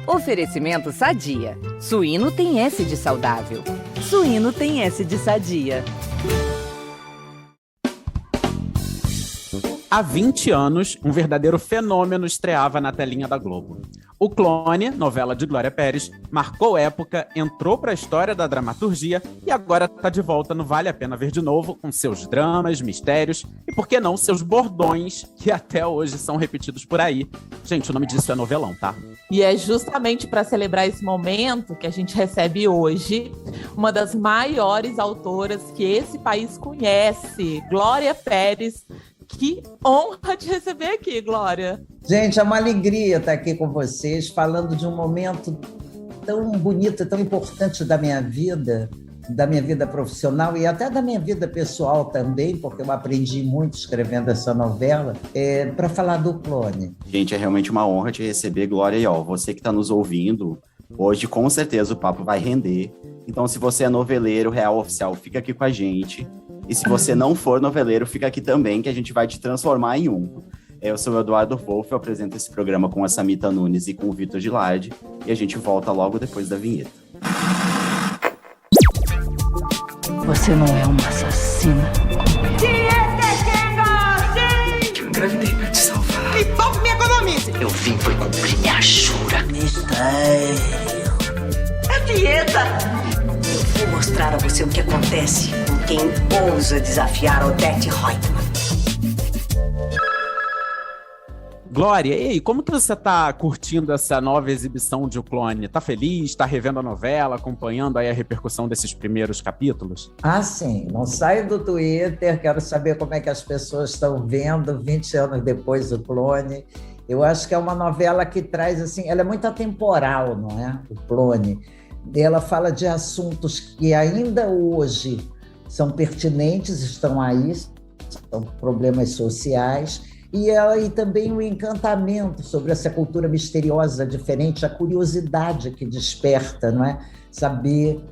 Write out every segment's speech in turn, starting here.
Oferecimento Sadia. Suíno tem S de saudável. Suíno tem S de sadia. Há 20 anos, um verdadeiro fenômeno estreava na telinha da Globo. O Clone, novela de Glória Pérez, marcou época, entrou para a história da dramaturgia e agora está de volta no Vale a Pena Ver de Novo, com seus dramas, mistérios e, por que não, seus bordões, que até hoje são repetidos por aí. Gente, o nome disso é novelão, tá? E é justamente para celebrar esse momento que a gente recebe hoje uma das maiores autoras que esse país conhece, Glória Pérez. Que honra te receber aqui, Glória. Gente, é uma alegria estar aqui com vocês, falando de um momento tão bonito, tão importante da minha vida profissional e até da minha vida pessoal também, porque eu aprendi muito escrevendo essa novela, para falar do Clone. Gente, é realmente uma honra te receber, Glória. E você que está nos ouvindo, hoje com certeza o papo vai render. Então, se você é noveleiro real oficial, fica aqui com a gente. E se você não for noveleiro, fica aqui também, que a gente vai te transformar em um. Eu sou o Eduardo Wolff, eu apresento esse programa com a Samita Nunes e com o Vitor Gilardi, e a gente volta logo depois da vinheta. Você não é uma assassina. Eu engravidei pra te salvar. E pouco me economize. Eu vim foi cumprir minha jura. Mistério. É dieta. Eu vou mostrar a você o que acontece com quem ousa desafiar Odete Roitman. Glória, e aí, como que você tá curtindo essa nova exibição de O Clone? Tá feliz? Tá revendo a novela, acompanhando aí a repercussão desses primeiros capítulos? Ah, sim. Não saio do Twitter, quero saber como é que as pessoas estão vendo 20 anos depois do Clone. Eu acho que é uma novela que traz, assim, ela é muito atemporal, não é? O Clone. Ela fala de assuntos que ainda hoje são pertinentes, estão aí, são problemas sociais, e também o encantamento sobre essa cultura misteriosa, diferente, a curiosidade que desperta, não é? Saber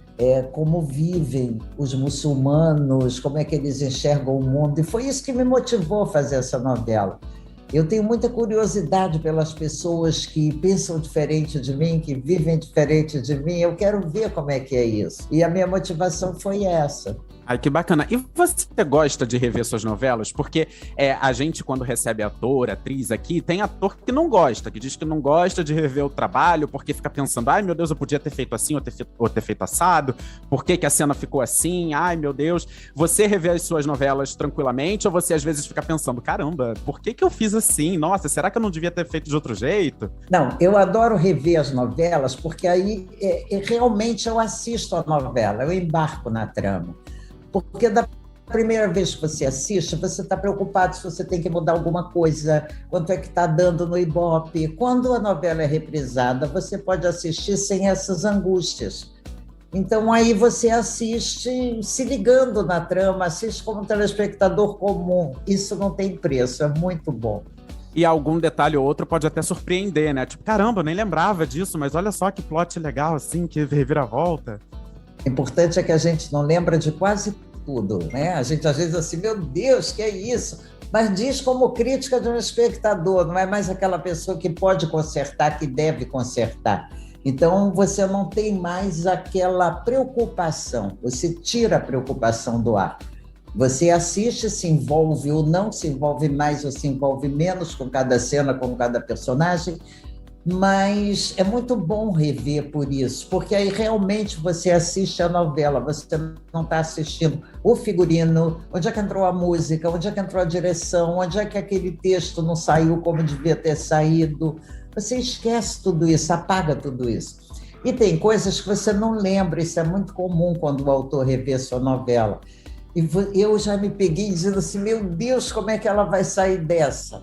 como vivem os muçulmanos, como é que eles enxergam o mundo, e foi isso que me motivou a fazer essa novela. Eu tenho muita curiosidade pelas pessoas que pensam diferente de mim, que vivem diferente de mim. Eu quero ver como é que é isso. E a minha motivação foi essa. Ai, que bacana. E você gosta de rever suas novelas? Porque a gente, quando recebe ator, atriz aqui, tem ator que não gosta, que diz que não gosta de rever o trabalho, porque fica pensando, ai, meu Deus, eu podia ter feito assim, ou ter feito assado, por que que a cena ficou assim? Ai, meu Deus. Você revê as suas novelas tranquilamente, ou você às vezes fica pensando, caramba, por que que eu fiz assim? Nossa, será que eu não devia ter feito de outro jeito? Não, eu adoro rever as novelas, porque aí realmente eu assisto a novela, eu embarco na trama. Porque da primeira vez que você assiste, você está preocupado se você tem que mudar alguma coisa, quanto é que está dando no Ibope. Quando a novela é reprisada, você pode assistir sem essas angústias. Então, aí você assiste se ligando na trama, assiste como um telespectador comum. Isso não tem preço, é muito bom. E algum detalhe ou outro pode até surpreender, né? Tipo, caramba, eu nem lembrava disso, mas olha só que plot legal, assim, que reviravolta. O importante é que a gente não lembra de quase tudo, né? A gente às vezes assim, meu Deus, que é isso? Mas diz como crítica de um espectador, não é mais aquela pessoa que pode consertar, que deve consertar. Então você não tem mais aquela preocupação, você tira a preocupação do ar. Você assiste, se envolve ou não, se envolve mais ou se envolve menos com cada cena, com cada personagem, mas é muito bom rever por isso, porque aí realmente você assiste a novela, você não está assistindo o figurino, onde é que entrou a música, onde é que entrou a direção, onde é que aquele texto não saiu como devia ter saído. Você esquece tudo isso, apaga tudo isso. E tem coisas que você não lembra, isso é muito comum quando o autor revê sua novela. E eu já me peguei dizendo assim, meu Deus, como é que ela vai sair dessa?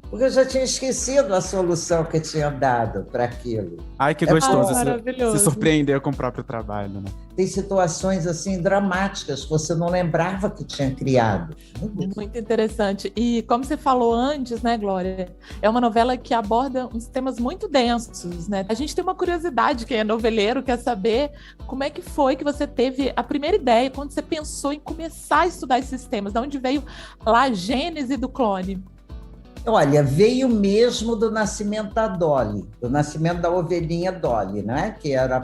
Porque eu já tinha esquecido a solução que tinha dado para aquilo. Ai, que gostoso maravilhoso. se surpreender com o próprio trabalho, né? Tem situações assim dramáticas que você não lembrava que tinha criado. Muito interessante. E como você falou antes, né, Glória? É uma novela que aborda uns temas muito densos, né? A gente tem uma curiosidade, quem é noveleiro quer saber como é que foi que você teve a primeira ideia, quando você pensou em começar a estudar esses temas, de onde veio lá a gênese do Clone? Olha, veio mesmo do nascimento da Dolly, do nascimento da ovelhinha Dolly, né? Que era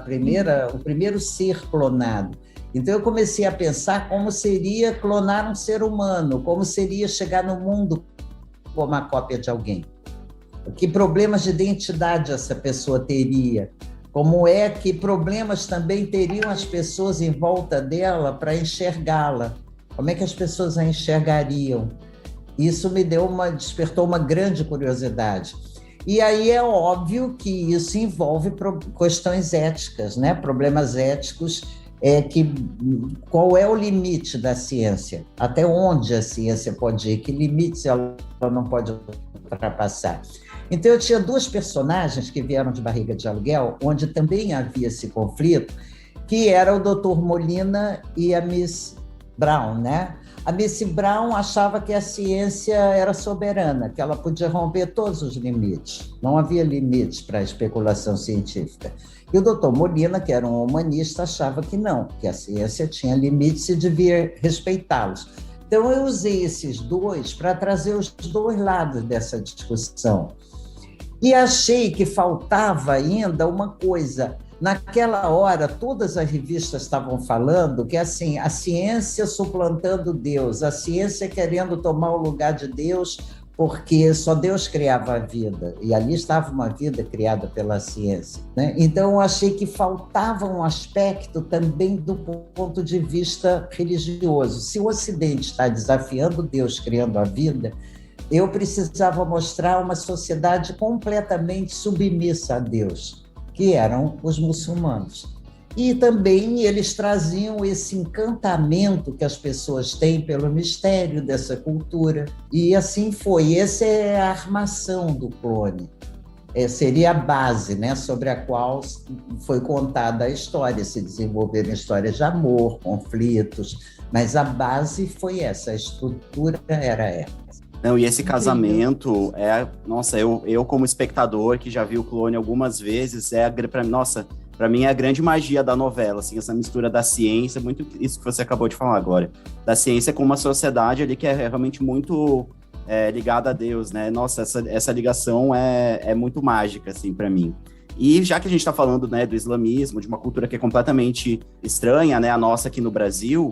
o primeiro ser clonado. Então eu comecei a pensar como seria clonar um ser humano, como seria chegar no mundo como uma cópia de alguém. Que problemas de identidade essa pessoa teria? Como é que problemas também teriam as pessoas em volta dela para enxergá-la? Como é que as pessoas a enxergariam? Isso despertou uma grande curiosidade. E aí é óbvio que isso envolve questões éticas, né? Problemas éticos, qual é o limite da ciência? Até onde a ciência pode ir? Que limites ela não pode ultrapassar? Então eu tinha duas personagens que vieram de Barriga de Aluguel, onde também havia esse conflito, que era o Dr. Molina e a Miss Brown, né? A Miss Brown achava que a ciência era soberana, que ela podia romper todos os limites. Não havia limites para a especulação científica. E o Dr. Molina, que era um humanista, achava que não, que a ciência tinha limites e devia respeitá-los. Então eu usei esses dois para trazer os dois lados dessa discussão. E achei que faltava ainda uma coisa. Naquela hora, todas as revistas estavam falando que assim, a ciência suplantando Deus, a ciência querendo tomar o lugar de Deus, porque só Deus criava a vida, e ali estava uma vida criada pela ciência, né? Então, eu achei que faltava um aspecto também do ponto de vista religioso. Se o Ocidente está desafiando Deus criando a vida, eu precisava mostrar uma sociedade completamente submissa a Deus, que eram os muçulmanos. E também eles traziam esse encantamento que as pessoas têm pelo mistério dessa cultura. E assim foi. Essa é a armação do clone. Seria a base, né, sobre a qual foi contada a história. Se desenvolveram histórias de amor, conflitos, mas a base foi essa, a estrutura era essa. Não, e esse casamento nossa, eu como espectador que já vi o Clone algumas vezes, para mim é a grande magia da novela, assim, essa mistura da ciência, muito isso que você acabou de falar agora, da ciência com uma sociedade ali que é realmente muito ligada a Deus, né? Nossa, essa ligação é muito mágica, assim, para mim. E já que a gente está falando, né, do islamismo, de uma cultura que é completamente estranha, né, a nossa aqui no Brasil,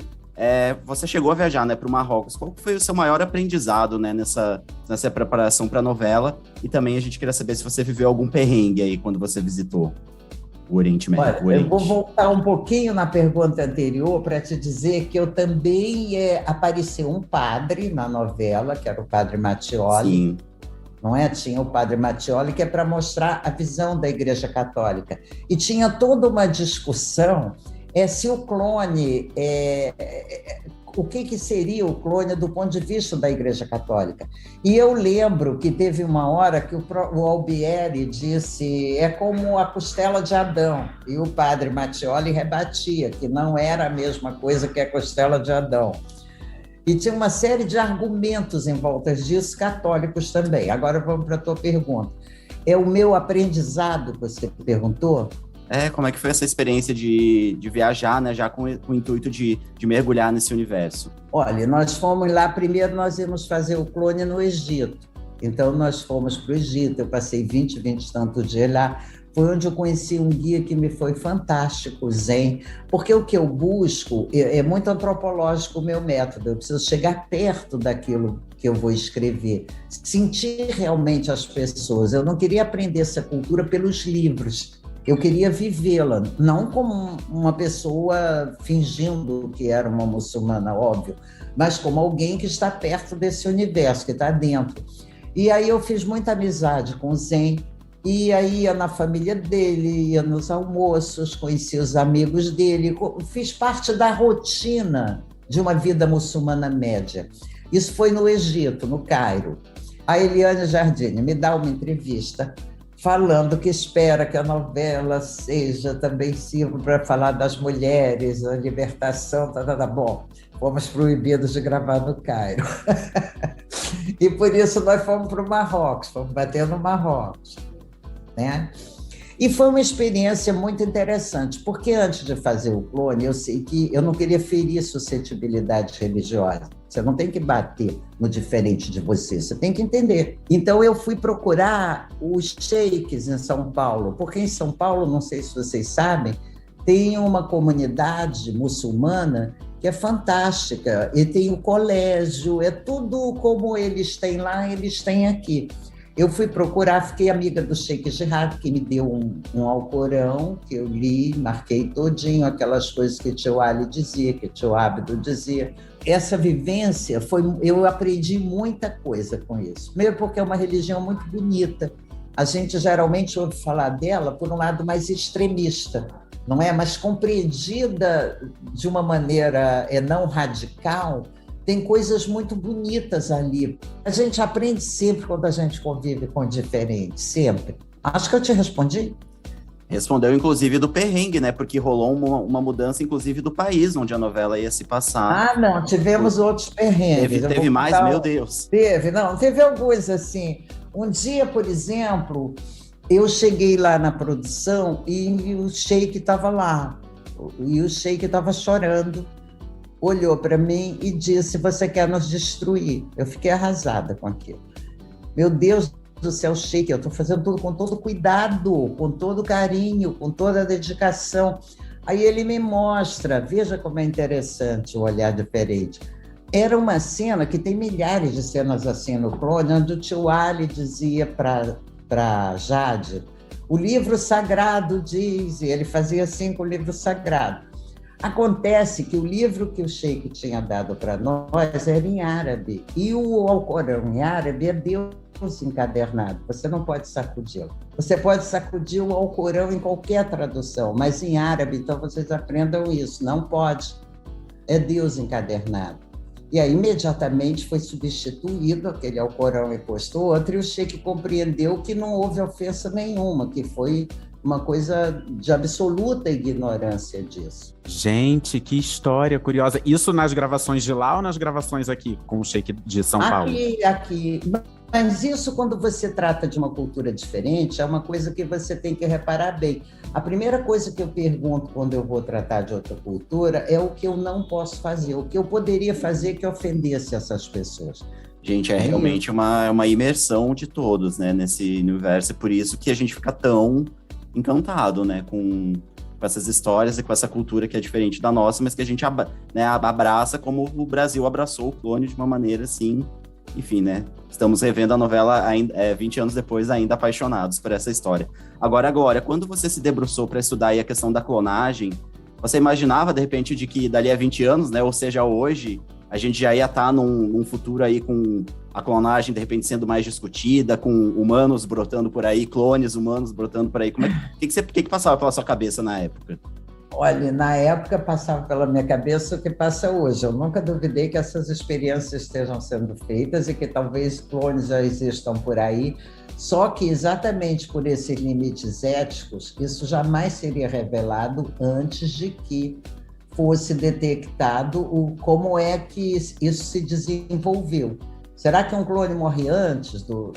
você chegou a viajar, né, para o Marrocos. Qual foi o seu maior aprendizado, né, nessa preparação para a novela? E também a gente queria saber se você viveu algum perrengue aí quando você visitou o Oriente Médio. Olha, eu vou voltar um pouquinho na pergunta anterior para te dizer que eu também apareceu um padre na novela, que era o Padre Mattioli. Sim. Não é? Tinha o Padre Mattioli, que é para mostrar a visão da Igreja Católica. E tinha toda uma discussão se o clone, o que seria o clone do ponto de vista da Igreja Católica. E eu lembro que teve uma hora que o Albieri disse, é como a costela de Adão, e o Padre Mattioli rebatia que não era a mesma coisa que a costela de Adão. E tinha uma série de argumentos em volta disso, católicos também. Agora vamos para a tua pergunta. É o meu aprendizado que você perguntou? Como é que foi essa experiência de viajar, né, já com o intuito de mergulhar nesse universo? Olha, nós fomos lá, primeiro nós íamos fazer o clone no Egito. Então nós fomos para o Egito, eu passei 20 e tantos dias lá. Foi onde eu conheci um guia que me foi fantástico, o Zen, porque o que eu busco é muito antropológico o meu método, eu preciso chegar perto daquilo que eu vou escrever, sentir realmente as pessoas. Eu não queria aprender essa cultura pelos livros, eu queria vivê-la, não como uma pessoa fingindo que era uma muçulmana, óbvio, mas como alguém que está perto desse universo, que está dentro. E aí eu fiz muita amizade com o Zen, e aí ia na família dele, ia nos almoços, conhecia os amigos dele, fiz parte da rotina de uma vida muçulmana média. Isso foi no Egito, no Cairo. A Eliane Jardine me dá uma entrevista falando que espera que a novela também sirva para falar das mulheres, a libertação, Bom, fomos proibidos de gravar no Cairo. E por isso nós fomos para o Marrocos, fomos bater no Marrocos, né? E foi uma experiência muito interessante, porque antes de fazer o clone, eu sei que eu não queria ferir suscetibilidades religiosas. Você não tem que bater no diferente de você, você tem que entender. Então eu fui procurar os sheiks em São Paulo, porque em São Paulo, não sei se vocês sabem, tem uma comunidade muçulmana que é fantástica, e tem o colégio, é tudo como eles têm lá, eles têm aqui. Eu fui procurar, fiquei amiga do Sheikh Jihad, que me deu um Alcorão, que eu li, marquei todinho aquelas coisas que tio Ali dizia, que tio Abdo dizia. Essa vivência, eu aprendi muita coisa com isso. Primeiro porque é uma religião muito bonita. A gente geralmente ouve falar dela por um lado mais extremista, não é? Mas compreendida de uma maneira não radical, tem coisas muito bonitas ali. A gente aprende sempre quando a gente convive com o diferente, sempre. Acho que eu te respondi. Respondeu, inclusive, do perrengue, né? Porque rolou uma mudança, inclusive, do país onde a novela ia se passar. Ah, não, tivemos outros perrengues. Teve mais, meu Deus. Teve alguns, assim. Um dia, por exemplo, eu cheguei lá na produção e o Sheik estava lá. E o Sheik estava chorando. Olhou para mim e disse: você quer nos destruir? Eu fiquei arrasada com aquilo. Meu Deus do céu, Sheik, eu estou fazendo tudo com todo cuidado, com todo carinho, com toda a dedicação. Aí ele me mostra, veja como é interessante o olhar diferente. Era uma cena que tem milhares de cenas assim no clone, onde o tio Ali dizia para Jade: o livro sagrado diz, e ele fazia assim com o livro sagrado. Acontece que o livro que o Sheik tinha dado para nós era em árabe, e o Alcorão em árabe é Deus encadernado, você não pode sacudi-lo. Você pode sacudir o Alcorão em qualquer tradução, mas em árabe, então vocês aprendam isso, não pode. É Deus encadernado. E aí, imediatamente, foi substituído aquele Alcorão e posto outro, e o Sheik compreendeu que não houve ofensa nenhuma, que foi uma coisa de absoluta ignorância disso. Gente, que história curiosa. Isso nas gravações de lá ou nas gravações aqui, com o Sheik de São Paulo? Aqui. Mas isso, quando você trata de uma cultura diferente, é uma coisa que você tem que reparar bem. A primeira coisa que eu pergunto quando eu vou tratar de outra cultura é o que eu não posso fazer, o que eu poderia fazer que ofendesse essas pessoas. Gente, é realmente uma imersão de todos, né, nesse universo, e por isso que a gente fica tão encantado, né, com essas histórias e com essa cultura que é diferente da nossa, mas que a gente abraça como o Brasil abraçou o clone de uma maneira assim, enfim, né, estamos revendo a novela 20 anos depois, ainda apaixonados por essa história. Agora, quando você se debruçou para estudar aí a questão da clonagem, você imaginava, de repente, de que dali a 20 anos, né, ou seja, hoje, a gente já ia estar num futuro aí com a clonagem, de repente, sendo mais discutida, com humanos brotando por aí, clones humanos brotando por aí. O que passava pela sua cabeça na época? Olha, na época passava pela minha cabeça o que passa hoje. Eu nunca duvidei que essas experiências estejam sendo feitas e que talvez clones já existam por aí, só que exatamente por esses limites éticos, isso jamais seria revelado antes de que fosse detectado como é que isso se desenvolveu. Será que um clone morre antes do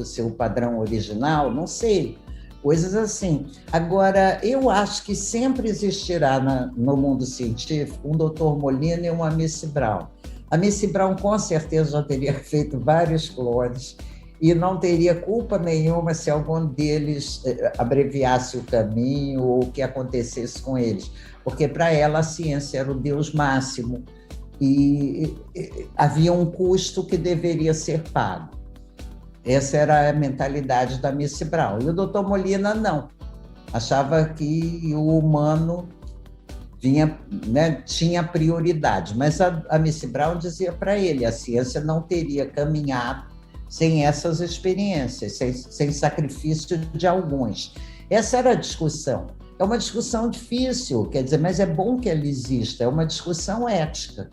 seu padrão original? Não sei. Coisas assim. Agora, eu acho que sempre existirá no mundo científico um Dr. Molina e uma Missy Brown. A Missy Brown, com certeza, já teria feito vários clones e não teria culpa nenhuma se algum deles abreviasse o caminho ou o que acontecesse com eles, porque para ela a ciência era o Deus máximo e havia um custo que deveria ser pago. Essa era a mentalidade da Missy Brown. E o Dr. Molina não. Achava que o humano tinha prioridade. Mas a Missy Brown dizia para ele, a ciência não teria caminhado sem essas experiências, sem sacrifício de alguns. Essa era a discussão. É uma discussão difícil, quer dizer, mas é bom que ela exista, é uma discussão ética.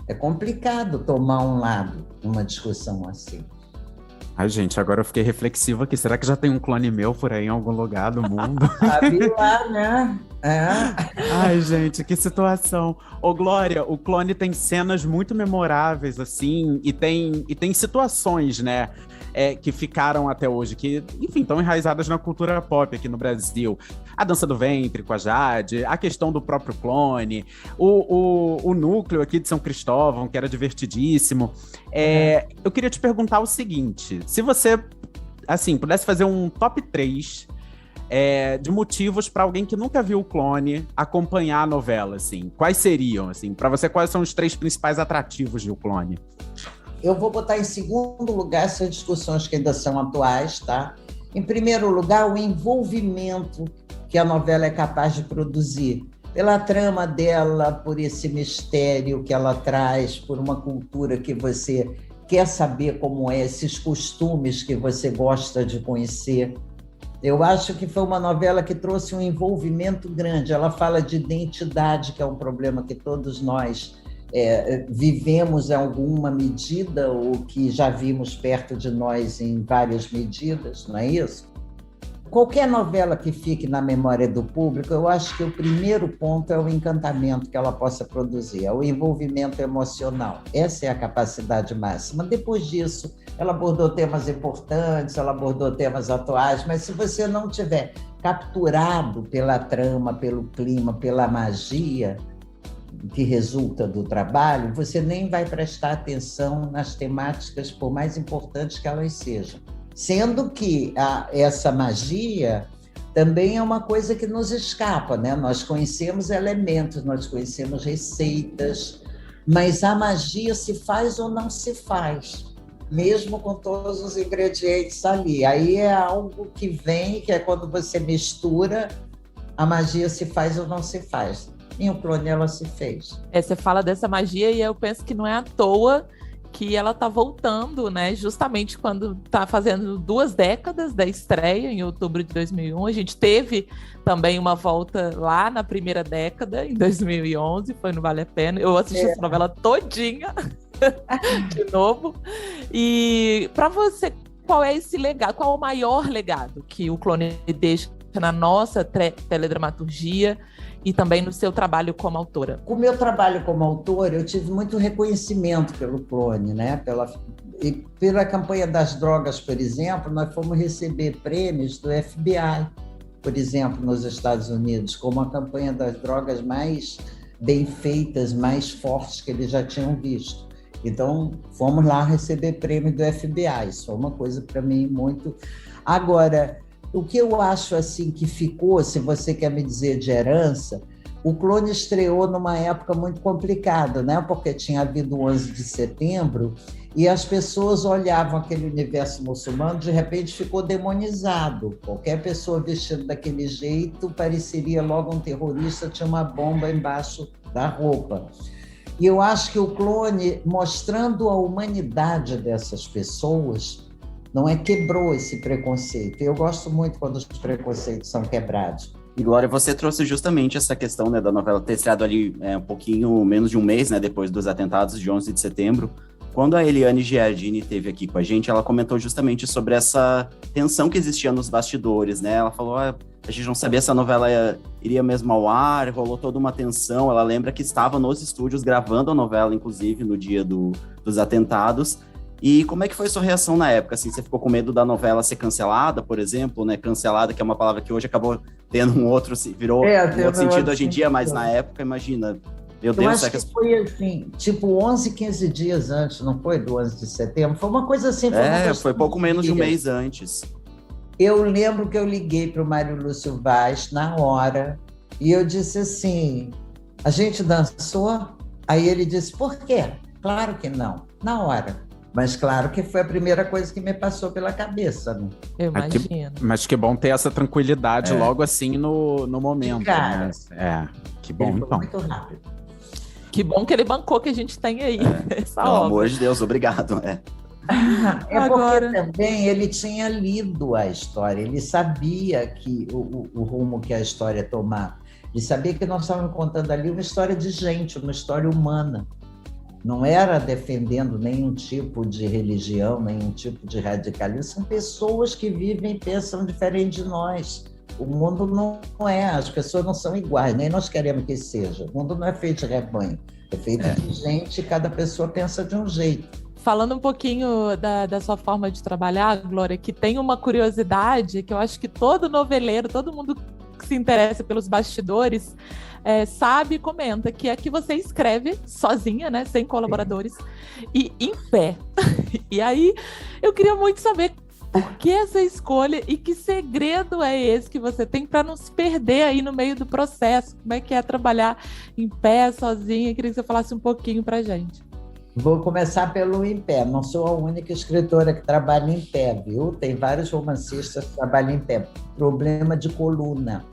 É complicado tomar um lado numa discussão assim. Ai, gente, agora eu fiquei reflexiva aqui. Será que já tem um clone meu por aí em algum lugar do mundo? Sabe lá, né? Ai, gente, que situação. Ô, Glória, o clone tem cenas muito memoráveis, assim, e tem situações, né? que ficaram até hoje, que, enfim, estão enraizadas na cultura pop aqui no Brasil. A Dança do Ventre com a Jade, a questão do próprio clone, o núcleo aqui de São Cristóvão, que era divertidíssimo. Eu queria te perguntar o seguinte, se você, assim, pudesse fazer um top 3 de motivos para alguém que nunca viu o Clone acompanhar a novela, assim, quais seriam, assim, para você, quais são os 3 principais atrativos de O Clone? Eu vou botar em segundo lugar essas discussões que ainda são atuais, tá? Em primeiro lugar, o envolvimento que a novela é capaz de produzir, pela trama dela, por esse mistério que ela traz, por uma cultura que você quer saber como é, esses costumes que você gosta de conhecer. Eu acho que foi uma novela que trouxe um envolvimento grande. Ela fala de identidade, que é um problema que todos nós vivemos em alguma medida, ou que já vimos perto de nós em várias medidas, não é isso? Qualquer novela que fique na memória do público, eu acho que o primeiro ponto é o encantamento que ela possa produzir, é o envolvimento emocional. Essa é a capacidade máxima. Depois disso, ela abordou temas importantes, ela abordou temas atuais, mas se você não tiver capturado pela trama, pelo clima, pela magia que resulta do trabalho, você nem vai prestar atenção nas temáticas, por mais importantes que elas sejam. Sendo que essa magia também é uma coisa que nos escapa, né? Nós conhecemos elementos, nós conhecemos receitas, mas a magia se faz ou não se faz, mesmo com todos os ingredientes ali. Aí é algo que vem, que é quando você mistura, a magia se faz ou não se faz. Em O Clone ela se fez. Você fala dessa magia e eu penso que não é à toa que ela está voltando, né? Justamente quando está fazendo 2 décadas da estreia, em outubro de 2001. A gente teve também uma volta lá na primeira década, em 2011, foi no Vale a Pena. Eu assisti essa novela todinha de novo. E para você, qual é esse legado? Qual é o maior legado que o Clone deixa na nossa teledramaturgia e também no seu trabalho como autora? Com o meu trabalho como autora, eu tive muito reconhecimento pelo Clone, né? Pela campanha das drogas, por exemplo, nós fomos receber prêmios do FBI, por exemplo, nos Estados Unidos, como a campanha das drogas mais bem feitas, mais fortes que eles já tinham visto. Então, fomos lá receber prêmio do FBI. Isso é uma coisa para mim muito... Agora, o que eu acho assim que ficou, se você quer me dizer de herança, o Clone estreou numa época muito complicada, né? Porque tinha havido o 11 de setembro e as pessoas olhavam aquele universo muçulmano, de repente ficou demonizado. Qualquer pessoa vestida daquele jeito pareceria logo um terrorista, tinha uma bomba embaixo da roupa. E eu acho que o Clone, mostrando a humanidade dessas pessoas, não é, quebrou esse preconceito. Eu gosto muito quando os preconceitos são quebrados. E, Glória, você trouxe justamente essa questão, né, da novela ter estreado ali um pouquinho menos de um mês, né, depois dos atentados de 11 de setembro. Quando a Eliane Giardini esteve aqui com a gente, ela comentou justamente sobre essa tensão que existia nos bastidores, né? Ela falou, a gente não sabia se a novela iria mesmo ao ar, rolou toda uma tensão. Ela lembra que estava nos estúdios gravando a novela, inclusive, no dia dos atentados. E como é que foi a sua reação na época? Assim, você ficou com medo da novela ser cancelada, por exemplo, né? Cancelada, que é uma palavra que hoje acabou tendo um outro, virou um outro sentido hoje em dia, mas na época, imagina, meu Deus... Eu acho que foi assim, tipo 11, 15 dias antes, não foi? Do 11 de setembro? Foi uma coisa assim... Foi pouco menos de um mês antes. Eu lembro que eu liguei para o Mário Lúcio Vaz na hora e eu disse assim, a gente dançou? Aí ele disse, por quê? Claro que não, na hora. Mas claro que foi a primeira coisa que me passou pela cabeça, né? Eu imagino. Mas que bom ter essa tranquilidade logo assim no momento. Cara, né? Que bom, ele então. foi muito rápido. Que bom que ele bancou que a gente tem aí. Essa Pelo obra. amor de Deus, obrigado. Porque também ele tinha lido a história, ele sabia que o rumo que a história ia tomar. Ele sabia que nós estávamos contando ali uma história de gente, uma história humana. Não era defendendo nenhum tipo de religião, nenhum tipo de radicalismo. São pessoas que vivem e pensam diferente de nós. O mundo não é, as pessoas não são iguais, nem nós queremos que seja. O mundo não é feito de rebanho, é feito de gente, cada pessoa pensa de um jeito. Falando um pouquinho da sua forma de trabalhar, Glória, que tem uma curiosidade que eu acho que todo noveleiro, todo mundo que se interessa pelos bastidores, sabe e comenta, que é que você escreve sozinha, né, sem colaboradores, e em pé. E aí, eu queria muito saber por que essa escolha e que segredo é esse que você tem para não se perder aí no meio do processo? Como é que é trabalhar em pé, sozinha? Queria que você falasse um pouquinho para a gente. Vou começar pelo em pé. Não sou a única escritora que trabalha em pé, viu? Tem vários romancistas que trabalham em pé. Problema de coluna.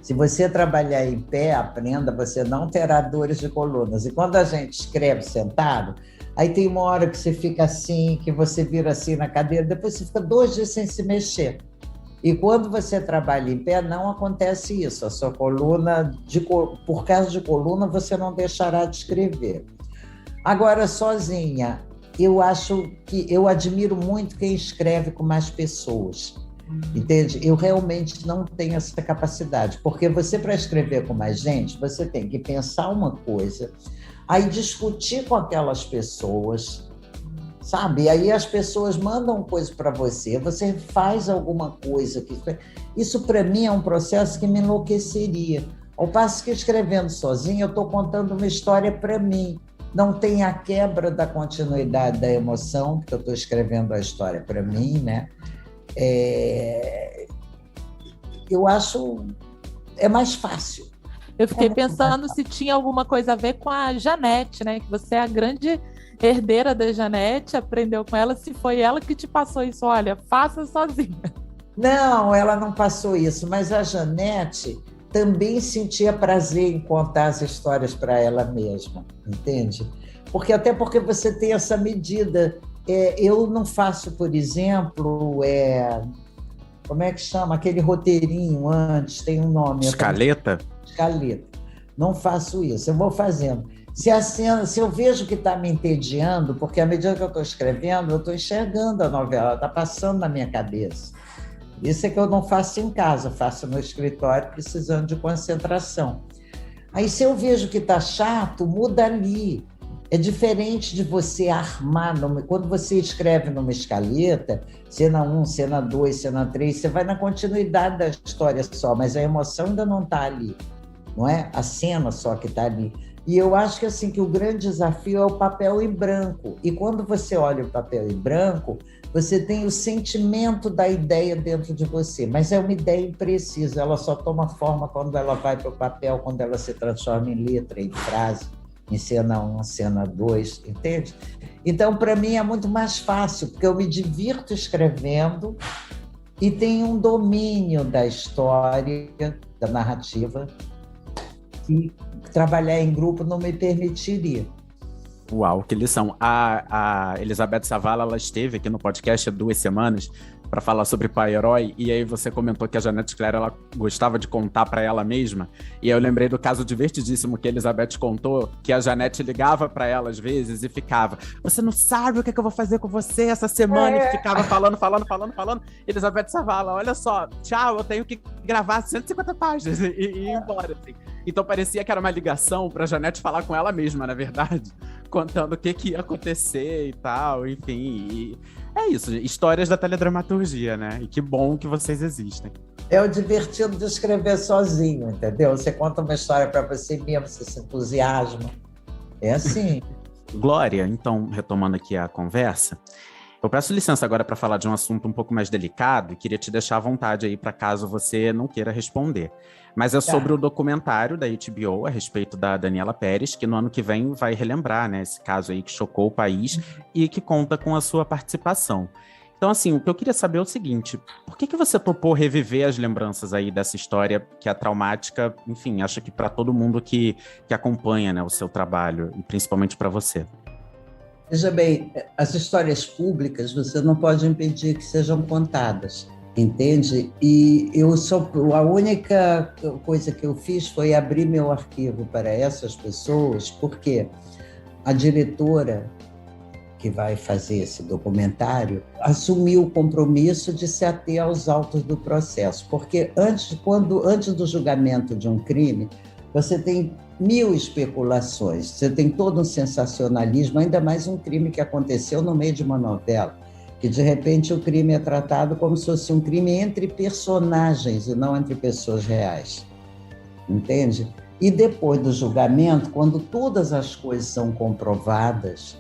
Se você trabalhar em pé, aprenda, você não terá dores de colunas. E quando a gente escreve sentado, aí tem uma hora que você fica assim, que você vira assim na cadeira, depois você fica 2 dias sem se mexer. E quando você trabalha em pé, não acontece isso. A sua coluna, por causa de coluna, você não deixará de escrever. Agora, sozinha, eu admiro muito quem escreve com mais pessoas. Entende? Eu realmente não tenho essa capacidade, porque você, para escrever com mais gente, você tem que pensar uma coisa, aí discutir com aquelas pessoas, sabe? Aí as pessoas mandam coisa para você, você faz alguma coisa. Isso, para mim, é um processo que me enlouqueceria. Ao passo que, escrevendo sozinha, eu estou contando uma história para mim. Não tem a quebra da continuidade da emoção, porque eu estou escrevendo a história para mim, né? Eu acho mais fácil. Eu fiquei pensando se tinha alguma coisa a ver com a Janete, né? Que você é a grande herdeira da Janete, aprendeu com ela, se foi ela que te passou isso, olha, faça sozinha. Não, ela não passou isso, mas a Janete também sentia prazer em contar as histórias para ela mesma, entende? Até porque você tem essa medida. Eu não faço, por exemplo, como é que chama? Aquele roteirinho antes, tem um nome. Escaleta? Escaleta. Não faço isso, eu vou fazendo. Se eu vejo que está me entediando, porque à medida que eu estou escrevendo, eu estou enxergando a novela, está passando na minha cabeça. Isso é que eu não faço em casa, faço no escritório, precisando de concentração. Aí, se eu vejo que está chato, muda ali. É diferente de você armar. Quando você escreve numa escaleta, cena 1, cena 2, cena 3, você vai na continuidade da história só, mas a emoção ainda não está ali, não é? A cena só que está ali. E eu acho que, assim, que o grande desafio é o papel em branco. E quando você olha o papel em branco, você tem o sentimento da ideia dentro de você, mas é uma ideia imprecisa, ela só toma forma quando ela vai para o papel, quando ela se transforma em letra, em frase, em cena 1, cena 2, entende? Então, para mim, é muito mais fácil, porque eu me divirto escrevendo e tenho um domínio da história, da narrativa, que trabalhar em grupo não me permitiria. Uau, que lição. A Elizabeth Savala, ela esteve aqui no podcast há 2 semanas para falar sobre Pai Herói, e aí você comentou que a Janete Claire, ela gostava de contar para ela mesma, e eu lembrei do caso divertidíssimo que a Elizabeth contou, que a Janete ligava para ela às vezes e ficava, você não sabe o que eu vou fazer com você essa semana, e ficava falando. Elizabeth Savala, olha só, tchau, eu tenho que gravar 150 páginas e ir embora, assim. Então parecia que era uma ligação pra Janete falar com ela mesma, na verdade, contando o que ia acontecer e tal, enfim. E é isso, histórias da teledramaturgia, né? E que bom que vocês existem. É o divertido de escrever sozinho, entendeu? Você conta uma história para você mesmo, você se entusiasma. É assim. Glória, então, retomando aqui a conversa, eu peço licença agora para falar de um assunto um pouco mais delicado e queria te deixar à vontade aí para caso você não queira responder. Mas é sobre o documentário da HBO a respeito da Daniela Pérez, que no ano que vem vai relembrar, né, esse caso aí que chocou o país e que conta com a sua participação. Então, assim, o que eu queria saber é o seguinte, por que você topou reviver as lembranças aí dessa história que é traumática, enfim, acho que para todo mundo que acompanha, né, o seu trabalho, e principalmente para você? Veja bem, as histórias públicas você não pode impedir que sejam contadas, entende? E a única coisa que eu fiz foi abrir meu arquivo para essas pessoas, porque a diretora que vai fazer esse documentário assumiu o compromisso de se ater aos autos do processo, porque antes do julgamento de um crime, você tem 1000 especulações, você tem todo um sensacionalismo, ainda mais um crime que aconteceu no meio de uma novela, que de repente o crime é tratado como se fosse um crime entre personagens e não entre pessoas reais, entende? E depois do julgamento, quando todas as coisas são comprovadas,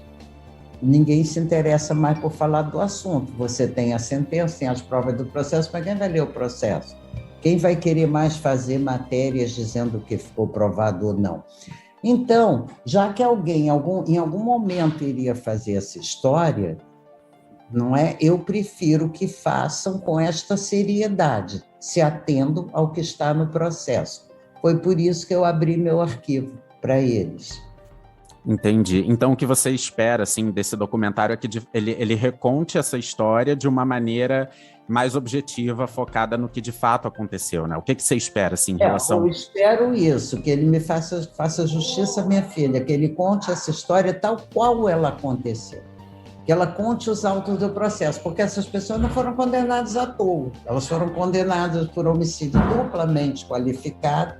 ninguém se interessa mais por falar do assunto. Você tem a sentença, tem as provas do processo, mas quem vai ler o processo? Quem vai querer mais fazer matérias dizendo que ficou provado ou não? Então, já que alguém em algum momento iria fazer essa história, não é? Eu prefiro que façam com esta seriedade, se atendo ao que está no processo. Foi por isso que eu abri meu arquivo para eles. Entendi. Então, o que você espera, assim, desse documentário é que ele reconte essa história de uma maneira mais objetiva, focada no que de fato aconteceu, né? O que você espera, assim, em relação... Eu espero isso, que ele me faça justiça à minha filha, que ele conte essa história tal qual ela aconteceu. Que ela conte os autos do processo, porque essas pessoas não foram condenadas à toa. Elas foram condenadas por homicídio duplamente qualificado,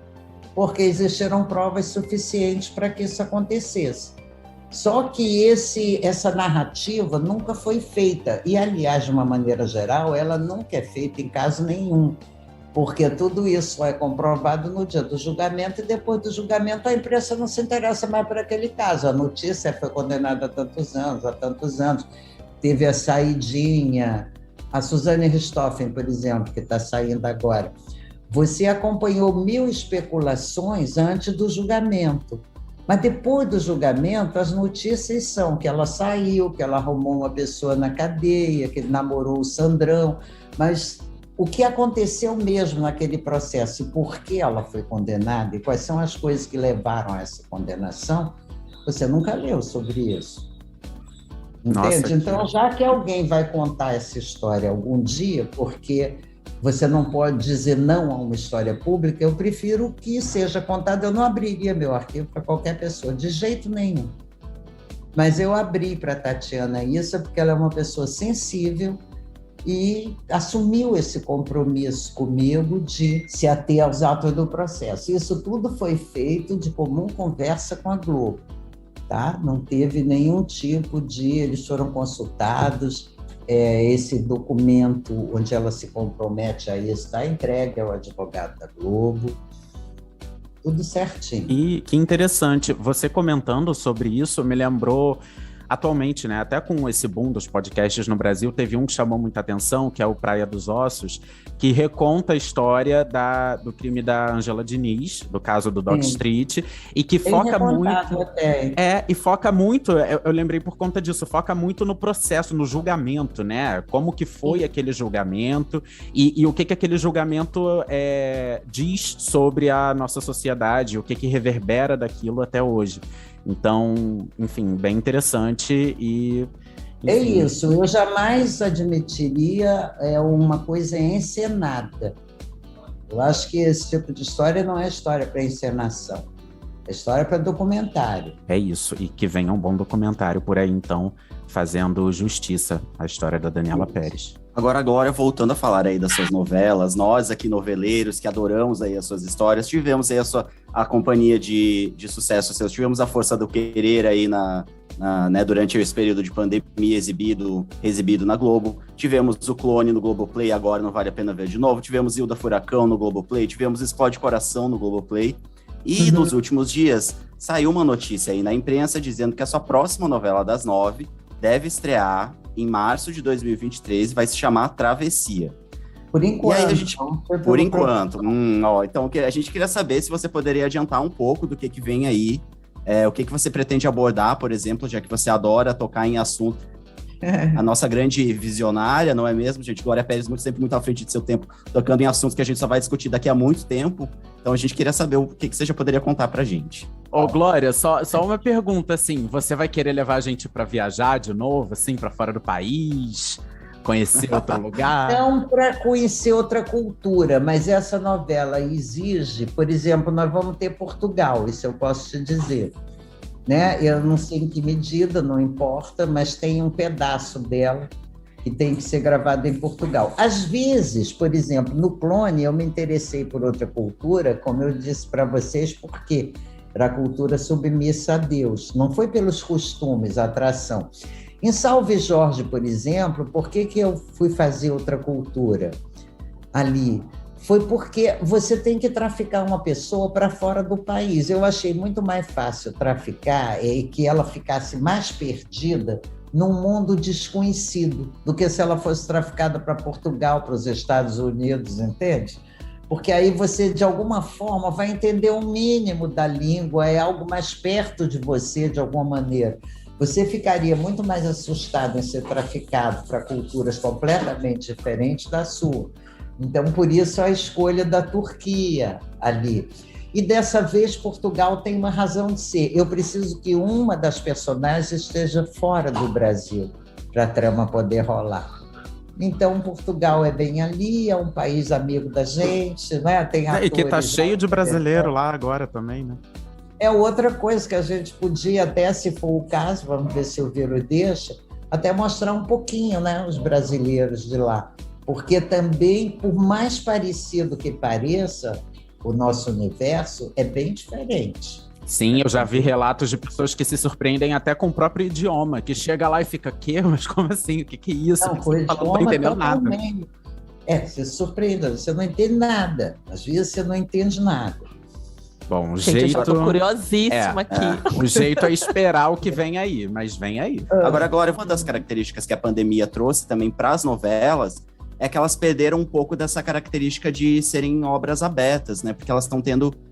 porque existiram provas suficientes para que isso acontecesse. Só que essa narrativa nunca foi feita, e, aliás, de uma maneira geral, ela nunca é feita em caso nenhum, porque tudo isso é comprovado no dia do julgamento, e depois do julgamento a imprensa não se interessa mais por aquele caso. A notícia foi condenada há tantos anos, teve a saidinha, a Suzane Richthofen, por exemplo, que está saindo agora. Você acompanhou 1000 especulações antes do julgamento, mas depois do julgamento as notícias são que ela saiu, que ela arrumou uma pessoa na cadeia, que namorou o Sandrão, mas o que aconteceu mesmo naquele processo e por que ela foi condenada e quais são as coisas que levaram a essa condenação, você nunca leu sobre isso. Entende? Nossa, então, já que alguém vai contar essa história algum dia, porque você não pode dizer não a uma história pública, eu prefiro que seja contada. Eu não abriria meu arquivo para qualquer pessoa, de jeito nenhum. Mas eu abri para a Tatiana isso porque ela é uma pessoa sensível e assumiu esse compromisso comigo de se ater aos autos do processo. Isso tudo foi feito de comum conversa com a Globo, tá? Não teve nenhum tipo de... Eles foram consultados, esse documento onde ela se compromete a isso está entregue ao advogado da Globo, tudo certinho. E que interessante, você comentando sobre isso me lembrou... Atualmente, né, até com esse boom dos podcasts no Brasil, teve um que chamou muita atenção, que é o Praia dos Ossos, que reconta a história do crime da Angela Diniz, do caso do Dog Street, e que foca muito... E foca muito, eu lembrei por conta disso, foca muito no processo, no julgamento, né? Como que foi aquele julgamento e o que aquele julgamento diz sobre a nossa sociedade, o que reverbera daquilo até hoje. Então, enfim, bem interessante e... Enfim. É isso, eu jamais admitiria uma coisa encenada. Eu acho que esse tipo de história não é história para encenação, é história para documentário. É isso, e que venha um bom documentário por aí, então, fazendo justiça à história da Daniela Pérez. Agora, Glória, voltando a falar aí das suas novelas, nós aqui noveleiros que adoramos aí as suas histórias, tivemos aí a companhia de sucesso seus, tivemos a Força do Querer aí né, durante esse período de pandemia exibido na Globo, tivemos o Clone no Globoplay, agora não vale a pena ver de novo, tivemos Hilda Furacão no Globoplay, tivemos Explode Coração no Globoplay, e nos últimos dias saiu uma notícia aí na imprensa dizendo que a sua próxima novela das 9 deve estrear em março de 2023, vai se chamar Travessia. Por enquanto. E aí por enquanto. Então, a gente queria saber se você poderia adiantar um pouco do que vem aí, o que você pretende abordar, por exemplo, já que você adora tocar em assunto. A nossa grande visionária, não é mesmo, gente? Glória Pérez, sempre muito à frente de seu tempo, tocando em assuntos que a gente só vai discutir daqui a muito tempo. Então, a gente queria saber o que você já poderia contar pra gente. Ô, Glória, só uma pergunta, assim, você vai querer levar a gente pra viajar de novo, assim, pra fora do país, conhecer outro lugar? Não para conhecer outra cultura, mas essa novela exige, por exemplo, nós vamos ter Portugal, isso eu posso te dizer. Né? Eu não sei em que medida, não importa, mas tem um pedaço dela e tem que ser gravado em Portugal. Às vezes, por exemplo, no Clone, eu me interessei por outra cultura, como eu disse para vocês, porque era a cultura submissa a Deus, não foi pelos costumes, a atração. Em Salve Jorge, por exemplo, por que eu fui fazer outra cultura ali? Foi porque você tem que traficar uma pessoa para fora do país. Eu achei muito mais fácil traficar e que ela ficasse mais perdida num mundo desconhecido do que se ela fosse traficada para Portugal, para os Estados Unidos, entende? Porque aí você, de alguma forma, vai entender o mínimo da língua, é algo mais perto de você, de alguma maneira. Você ficaria muito mais assustado em ser traficado para culturas completamente diferentes da sua. Então, por isso, a escolha da Turquia ali. E dessa vez, Portugal tem uma razão de ser. Eu preciso que uma das personagens esteja fora do Brasil para a trama poder rolar. Então, Portugal é bem ali, é um país amigo da gente, né? Tem atores, e que tá cheio de brasileiro lá agora também, né? É outra coisa que a gente podia até, se for o caso, vamos ver se o Viro deixa, até mostrar um pouquinho, né, os brasileiros de lá. Porque também, por mais parecido que pareça, o nosso universo é bem diferente. Sim, eu já vi relatos de pessoas que se surpreendem até com o próprio idioma, que chega lá e fica, quê? Mas como assim? O que é isso? Não, o idioma não entendeu nada. Você se surpreende, você não entende nada. Às vezes você não entende nada. Bom, o Gente, jeito... eu tô curiosíssima aqui. O jeito é esperar o que vem aí, mas vem aí. Agora, Glória, uma das características que a pandemia trouxe também para as novelas é que elas perderam um pouco dessa característica de serem obras abertas, né? Porque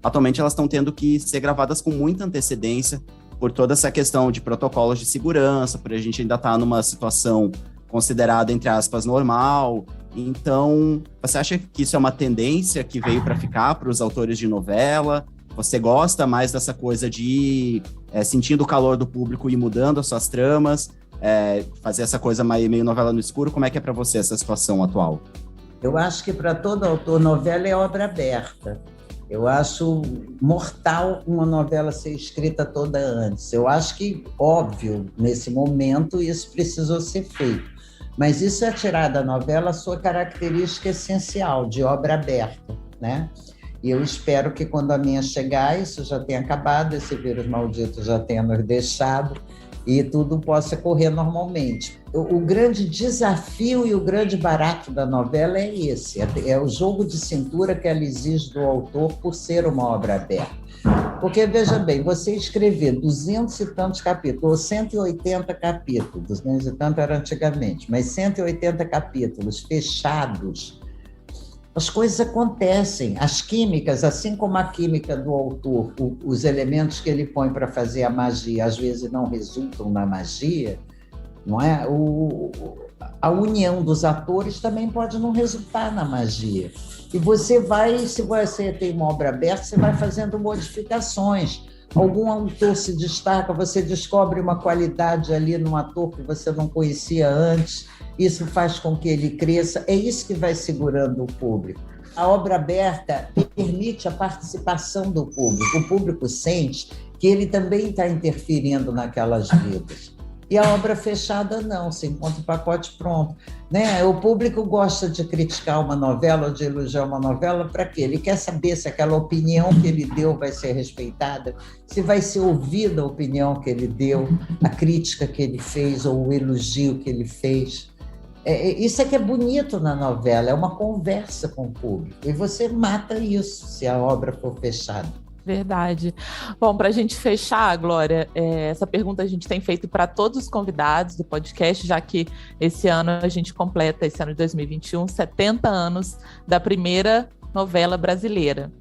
atualmente elas estão tendo que ser gravadas com muita antecedência por toda essa questão de protocolos de segurança, por a gente ainda estar numa situação considerada, entre aspas, normal. Então, você acha que isso é uma tendência que veio para ficar para os autores de novela? Você gosta mais dessa coisa de ir sentindo o calor do público e mudando as suas tramas? Fazer essa coisa meio novela no escuro? Como é que é para você essa situação atual? Eu acho que para todo autor, novela é obra aberta. Eu acho mortal uma novela ser escrita toda antes. Eu acho que, óbvio, nesse momento, isso precisou ser feito. Mas isso é tirar da novela a sua característica essencial de obra aberta, né? E eu espero que quando a minha chegar, isso já tenha acabado, esse vírus maldito já tenha nos deixado, e tudo possa correr normalmente. O grande desafio e o grande barato da novela é esse, é o jogo de cintura que ela exige do autor por ser uma obra aberta. Porque, veja bem, você escrever 200 e tantos capítulos, ou 180 capítulos, 200 e tanto era antigamente, mas 180 capítulos fechados, as coisas acontecem, as químicas, assim como a química do autor, os elementos que ele põe para fazer a magia, às vezes não resultam na magia, não é? A união dos atores também pode não resultar na magia. E você vai, se você tem uma obra aberta, você vai fazendo modificações. Algum autor se destaca, você descobre uma qualidade ali num ator que você não conhecia antes, isso faz com que ele cresça, é isso que vai segurando o público. A obra aberta permite a participação do público, o público sente que ele também está interferindo naquelas vidas. E a obra fechada não, você encontra o pacote pronto, né? O público gosta de criticar uma novela ou de elogiar uma novela, para quê? Ele quer saber se aquela opinião que ele deu vai ser respeitada, se vai ser ouvida a opinião que ele deu, a crítica que ele fez ou o elogio que ele fez. Isso é que é bonito na novela, é uma conversa com o público, e você mata isso se a obra for fechada. Verdade. Bom, para a gente fechar, Glória, essa pergunta a gente tem feito para todos os convidados do podcast, já que esse ano a gente completa, esse ano de 2021, 70 anos da primeira novela brasileira.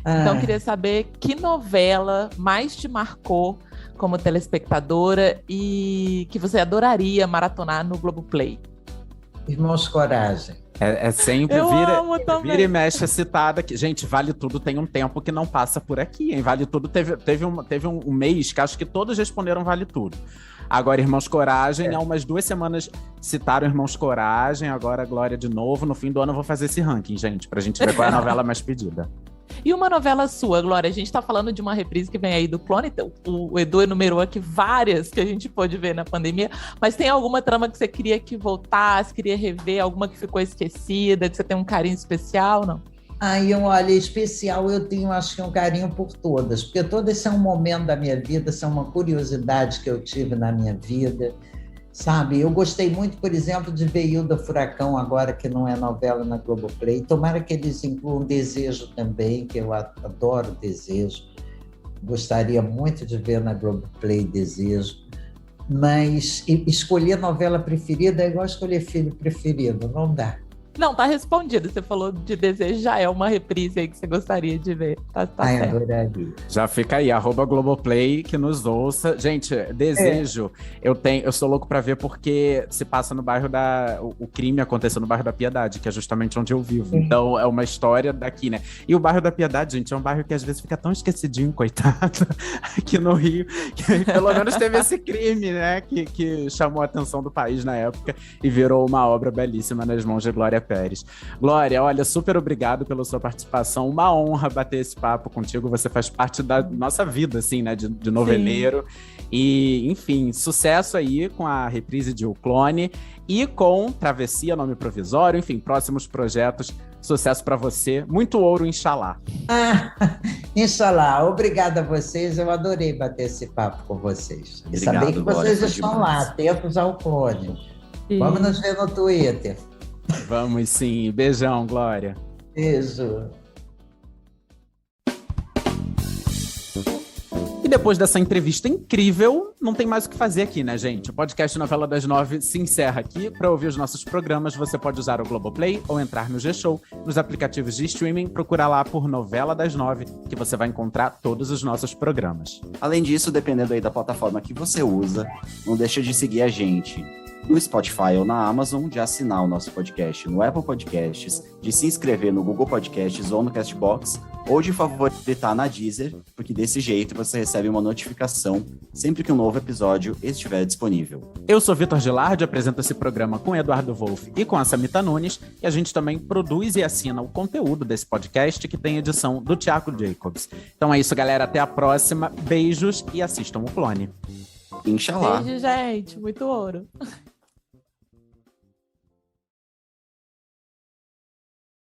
Então, eu queria saber que novela mais te marcou como telespectadora e que você adoraria maratonar no Globoplay. Irmãos Coragem. Sempre Eu amo também. vira e mexe citada aqui. Gente, Vale Tudo tem um tempo que não passa por aqui, hein? Vale Tudo teve um mês que acho que todos responderam Vale Tudo. Agora, Irmãos Coragem, há umas 2 semanas citaram Irmãos Coragem, agora Glória de novo. No fim do ano eu vou fazer esse ranking, gente, pra gente ver qual é a novela mais pedida. E uma novela sua, Glória, a gente tá falando de uma reprise que vem aí do Clone, o Edu enumerou aqui várias que a gente pôde ver na pandemia, mas tem alguma trama que você queria que voltasse, queria rever, alguma que ficou esquecida, que você tem um carinho especial, não? Olha, especial eu tenho, acho que um carinho por todas, porque todo esse é um momento da minha vida, essa é uma curiosidade que eu tive na minha vida, sabe? Eu gostei muito, por exemplo, de ver Hilda Furacão agora, que não é novela na Globoplay. Tomara que eles incluam Desejo também, que eu adoro Desejo. Gostaria muito de ver na Globoplay Desejo. Mas escolher novela preferida é igual escolher filho preferido, não dá. Não, tá respondido. Você falou de Desejo, já é uma reprise aí que você gostaria de ver. Tá certo. Adoraria. Já fica aí, @Globoplay, que nos ouça. Gente, Desejo, eu sou louco pra ver porque se passa no bairro o crime aconteceu no bairro da Piedade, que é justamente onde eu vivo. Então, é uma história daqui, né? E o bairro da Piedade, gente, é um bairro que às vezes fica tão esquecidinho, coitado, aqui no Rio, que pelo menos teve esse crime, né? Que chamou a atenção do país na época e virou uma obra belíssima nas mãos de Glória Pérez. Glória, olha, super obrigado pela sua participação, uma honra bater esse papo contigo, você faz parte da nossa vida, assim, né, de noveleiro. Sim. E, enfim, sucesso aí com a reprise de O Clone e com Travessia, Nome Provisório, enfim, próximos projetos, sucesso pra você, muito ouro, Inxalá. Inxalá, obrigada a vocês, eu adorei bater esse papo com vocês. E saber que vocês estão lá, atentos ao Clone. Vamos nos ver no Twitter. Vamos sim. Beijão, Glória. Beijo. E depois dessa entrevista incrível, não tem mais o que fazer aqui, né, gente? O podcast Novela das 9 se encerra aqui. Para ouvir os nossos programas, você pode usar o Globoplay ou entrar no G-Show. Nos aplicativos de streaming, procurar lá por Novela das 9, que você vai encontrar todos os nossos programas. Além disso, dependendo aí da plataforma que você usa, não deixa de seguir a gente no Spotify ou na Amazon, de assinar o nosso podcast no Apple Podcasts, de se inscrever no Google Podcasts ou no Castbox, ou de favoritar na Deezer, porque desse jeito você recebe uma notificação sempre que um novo episódio estiver disponível. Eu sou Vitor Gilardi, apresento esse programa com Eduardo Wolff e com a Samita Nunes, e a gente também produz e assina o conteúdo desse podcast, que tem edição do Thiago Jacobs. Então é isso, galera, até a próxima, beijos e assistam O Clone. Inxalá. Beijo, gente, muito ouro.